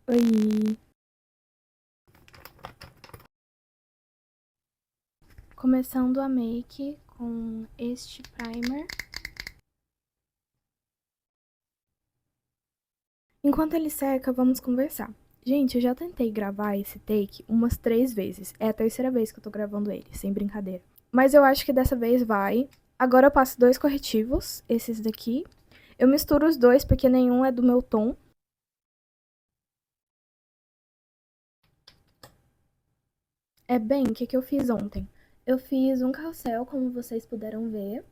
Oi! Começando a make com este primer. Enquanto ele seca, vamos conversar. Gente, eu já tentei gravar esse take umas 3 vezes. É a terceira vez que eu tô gravando ele, sem brincadeira. Mas eu acho que dessa vez vai. Agora eu passo 2 corretivos, esses daqui. Eu misturo os dois porque nenhum é do meu tom. O que eu fiz ontem? Eu fiz um carrossel, como vocês puderam ver.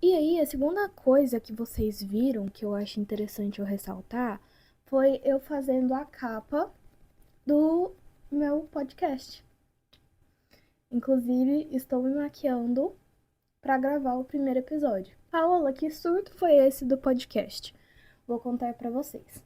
E aí, a segunda coisa que vocês viram, que eu acho interessante eu ressaltar, foi eu fazendo a capa do meu podcast. Inclusive, estou me maquiando para gravar o primeiro episódio. Paola, que surto foi esse do podcast? Vou contar para vocês.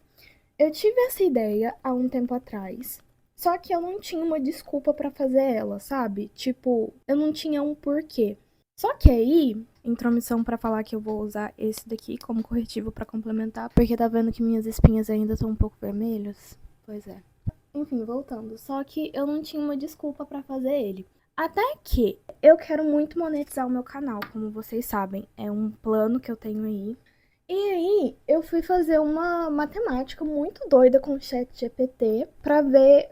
Eu tive essa ideia há um tempo atrás, só que eu não tinha uma desculpa para fazer ela, sabe? Tipo, eu não tinha um porquê. Só que aí, intromissão pra falar que eu vou usar esse daqui como corretivo pra complementar, porque tá vendo que minhas espinhas ainda estão um pouco vermelhas? Pois é. Enfim, voltando. Só que eu não tinha uma desculpa pra fazer ele. Até que eu quero muito monetizar o meu canal, como vocês sabem. É um plano que eu tenho aí. E aí, eu fui fazer uma matemática muito doida com o ChatGPT pra ver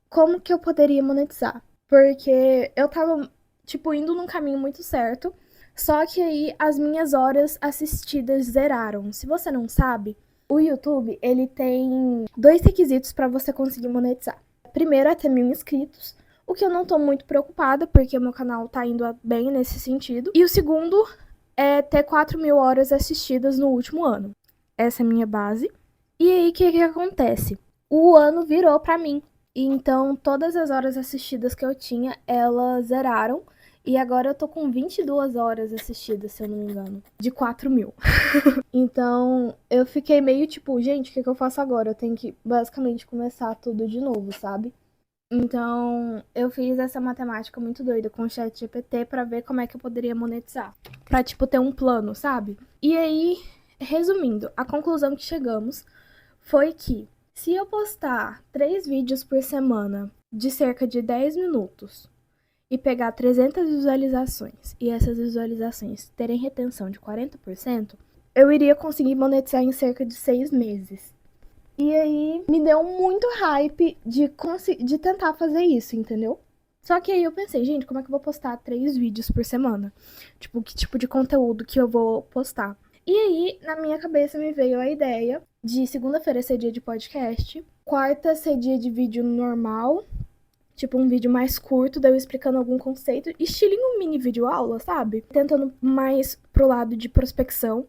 como que eu poderia monetizar. Porque eu tava, tipo, indo num caminho muito certo. Só que aí as minhas horas assistidas zeraram. Se você não sabe, o YouTube, ele tem 2 requisitos pra você conseguir monetizar. Primeiro é ter 1.000 inscritos, o que eu não tô muito preocupada, porque o meu canal tá indo bem nesse sentido. E o segundo é ter 4.000 horas assistidas no último ano. Essa é a minha base. E aí, o que acontece? O ano virou pra mim. E então, todas as horas assistidas que eu tinha, elas zeraram. E agora eu tô com 22 horas assistidas, se eu não me engano. De 4.000. Então, eu fiquei meio tipo, gente, o que eu faço agora? Eu tenho que basicamente começar tudo de novo, sabe? Então, eu fiz essa matemática muito doida com o ChatGPT pra ver como é que eu poderia monetizar. Pra, tipo, ter um plano, sabe? E aí, resumindo, a conclusão que chegamos foi que se eu postar 3 vídeos por semana de cerca de 10 minutos e pegar 300 visualizações e essas visualizações terem retenção de 40%, eu iria conseguir monetizar em cerca de 6 meses. E aí me deu muito hype de tentar fazer isso, entendeu? Só que aí eu pensei, gente, como é que eu vou postar 3 vídeos por semana? Tipo, que tipo de conteúdo que eu vou postar? E aí, na minha cabeça me veio a ideia de segunda-feira ser dia de podcast, quarta ser dia de vídeo normal, tipo um vídeo mais curto, daí eu explicando algum conceito, estilinho um mini vídeo aula, sabe? Tentando mais pro lado de prospecção.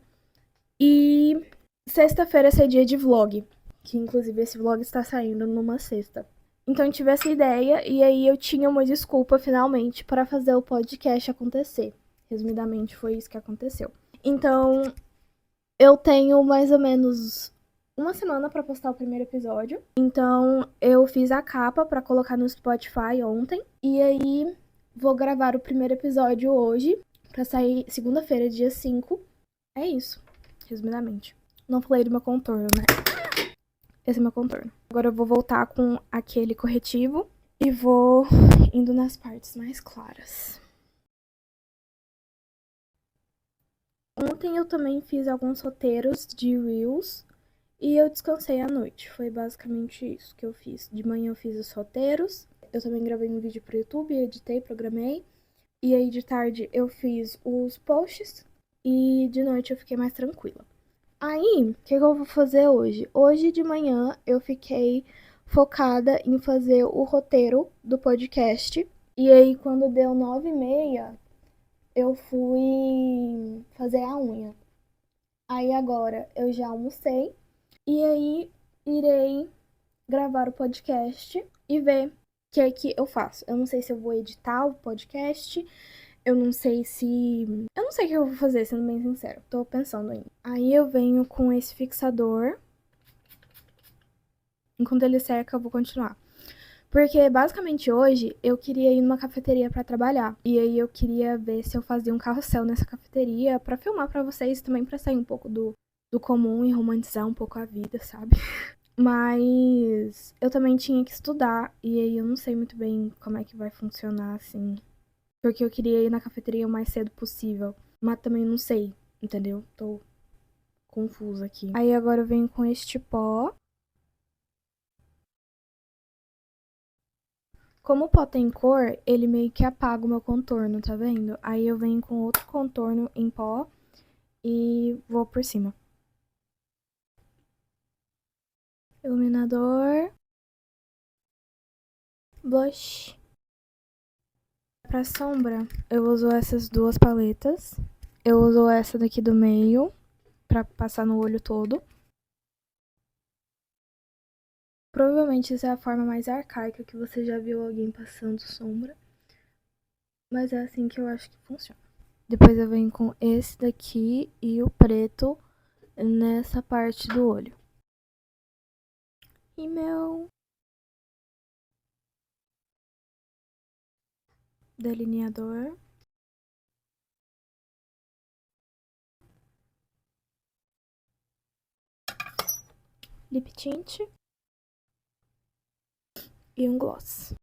E sexta-feira ser dia de vlog, que inclusive esse vlog está saindo numa sexta. Então eu tive essa ideia e aí eu tinha uma desculpa finalmente para fazer o podcast acontecer. Resumidamente foi isso que aconteceu. Então eu tenho mais ou menos uma semana para postar o primeiro episódio. Então eu fiz a capa para colocar no Spotify ontem e aí vou gravar o primeiro episódio hoje para sair segunda-feira, dia 5. É isso, resumidamente. Não falei do meu contorno, né? Esse é meu contorno. Agora eu vou voltar com aquele corretivo e vou indo nas partes mais claras. Ontem eu também fiz alguns roteiros de Reels e eu descansei à noite. Foi basicamente isso que eu fiz. De manhã eu fiz os roteiros, eu também gravei um vídeo pro YouTube, editei, programei. E aí de tarde eu fiz os posts e de noite eu fiquei mais tranquila. Aí, o que eu vou fazer hoje? Hoje de manhã eu fiquei focada em fazer o roteiro do podcast. E aí, quando deu 9h30, eu fui fazer a unha. Aí agora eu já almocei. E aí irei gravar o podcast e ver o que é que eu faço. Eu não sei se eu vou editar o podcast. Eu não sei se. Eu não sei o que eu vou fazer, sendo bem sincero. Tô pensando ainda. Aí eu venho com esse fixador. Enquanto ele seca, eu vou continuar. Porque basicamente hoje eu queria ir numa cafeteria pra trabalhar. E aí eu queria ver se eu fazia um carrossel nessa cafeteria pra filmar pra vocês também, pra sair um pouco do comum e romantizar um pouco a vida, sabe? Mas eu também tinha que estudar, e aí eu não sei muito bem como é que vai funcionar, assim. Porque eu queria ir na cafeteria o mais cedo possível, mas também não sei, entendeu? Tô confusa aqui. Aí agora eu venho com este pó. Como o pó tem cor, ele meio que apaga o meu contorno, tá vendo? Aí eu venho com outro contorno em pó e vou por cima. Iluminador. Blush. Pra sombra, eu uso essas duas paletas. Eu uso essa daqui do meio pra passar no olho todo. Provavelmente essa é a forma mais arcaica que você já viu alguém passando sombra. Mas é assim que eu acho que funciona. Depois eu venho com esse daqui e o preto nessa parte do olho. Rímel. Delineador. Lip tint. E um gloss.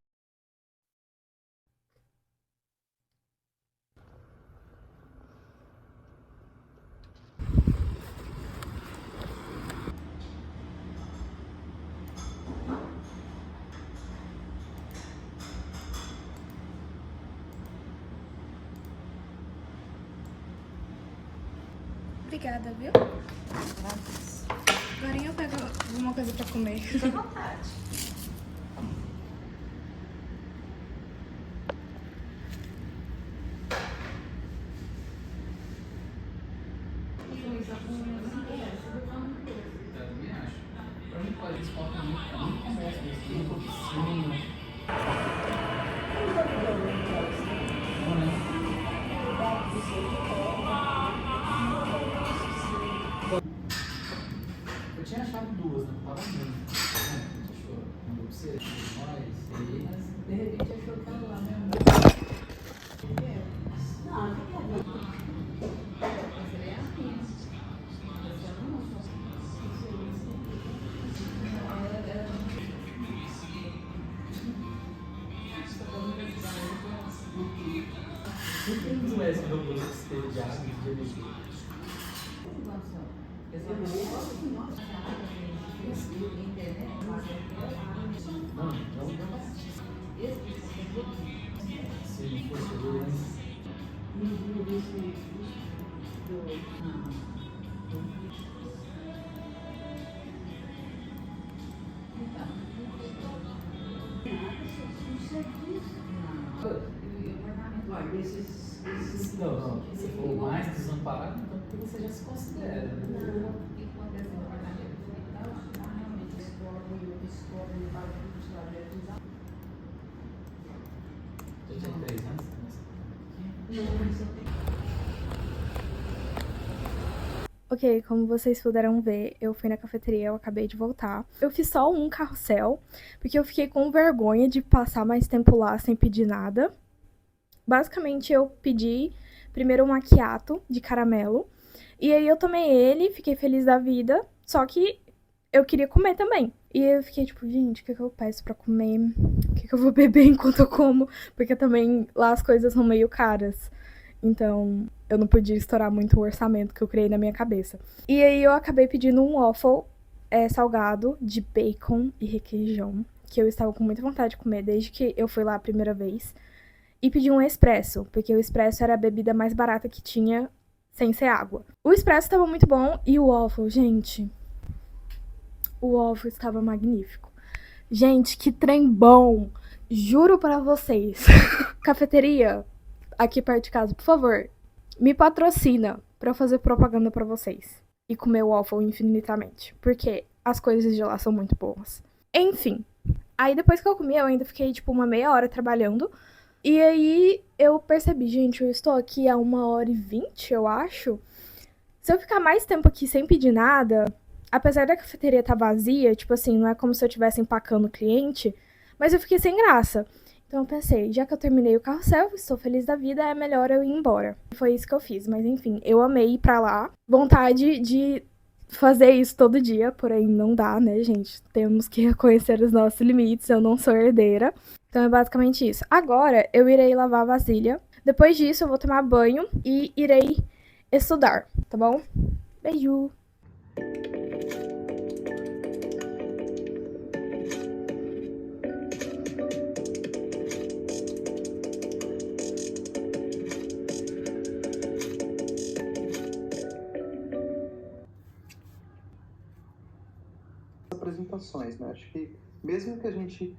Obrigada, viu? Agora eu pego alguma coisa pra comer. Fica à vontade. Eu tinha achado duas, não tava muito. A gente achou, mandou pra você, nós, aí, mas de repente achou que tava lá mesmo. Não, fica bem. Não tem um S do que esteve de água de energia. Não, não. Se não fosse não, se for mais desamparado, então porque você já se considera. Já tinha 3 anos? Ok, como vocês puderam ver, eu fui na cafeteria, eu acabei de voltar. Eu fiz só um carrossel, porque eu fiquei com vergonha de passar mais tempo lá sem pedir nada. Basicamente, eu pedi primeiro um macchiato de caramelo, e aí eu tomei ele, fiquei feliz da vida, só que eu queria comer também. E eu fiquei tipo, gente, o que eu peço pra comer? O que eu vou beber enquanto eu como? Porque também lá as coisas são meio caras. Então, eu não podia estourar muito o orçamento que eu criei na minha cabeça. E aí eu acabei pedindo um waffle salgado de bacon e requeijão, que eu estava com muita vontade de comer desde que eu fui lá a primeira vez. E pedi um expresso, porque o expresso era a bebida mais barata que tinha sem ser água. O expresso estava muito bom e o waffle, gente, o waffle estava magnífico. Gente, que trem bom! Juro pra vocês. Cafeteria, aqui perto de casa, por favor, me patrocina pra eu fazer propaganda pra vocês. E comer o waffle infinitamente. Porque as coisas de lá são muito boas. Enfim. Aí depois que eu comi, eu ainda fiquei tipo uma meia hora trabalhando. E aí eu percebi, gente, eu estou aqui há 1h20, eu acho. Se eu ficar mais tempo aqui sem pedir nada, apesar da cafeteria estar vazia, tipo assim, não é como se eu estivesse empacando o cliente, mas eu fiquei sem graça. Então eu pensei, já que eu terminei o carrossel, estou feliz da vida, é melhor eu ir embora. Foi isso que eu fiz, mas enfim, eu amei ir pra lá. Vontade de fazer isso todo dia, porém não dá, né, gente? Temos que reconhecer os nossos limites, eu não sou herdeira. Então é basicamente isso. Agora eu irei lavar a vasilha. Depois disso eu vou tomar banho e irei estudar, tá bom? Beijo! Apresentações, né? Acho que mesmo que a gente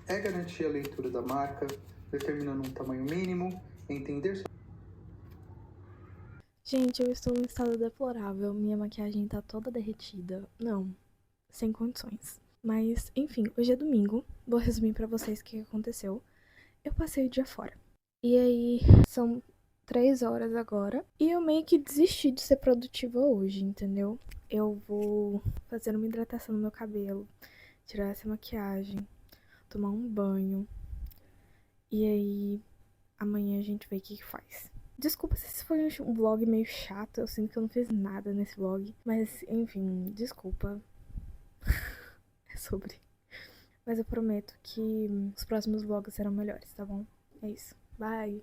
é garantir a leitura da marca, determinando um tamanho mínimo, entender. Gente, eu estou em estado deplorável. Minha maquiagem tá toda derretida. Não, sem condições. Mas, enfim, hoje é domingo. Vou resumir pra vocês o que aconteceu. Eu passei o dia fora. E aí, são 3 horas agora. E eu meio que desisti de ser produtiva hoje, entendeu? Eu vou fazer uma hidratação no meu cabelo, tirar essa maquiagem, tomar um banho. E aí, amanhã a gente vê o que faz. Desculpa se esse foi um vlog meio chato. Eu sinto que eu não fiz nada nesse vlog. Mas, enfim, desculpa. É sobre. Mas eu prometo que os próximos vlogs serão melhores, tá bom? É isso. Bye!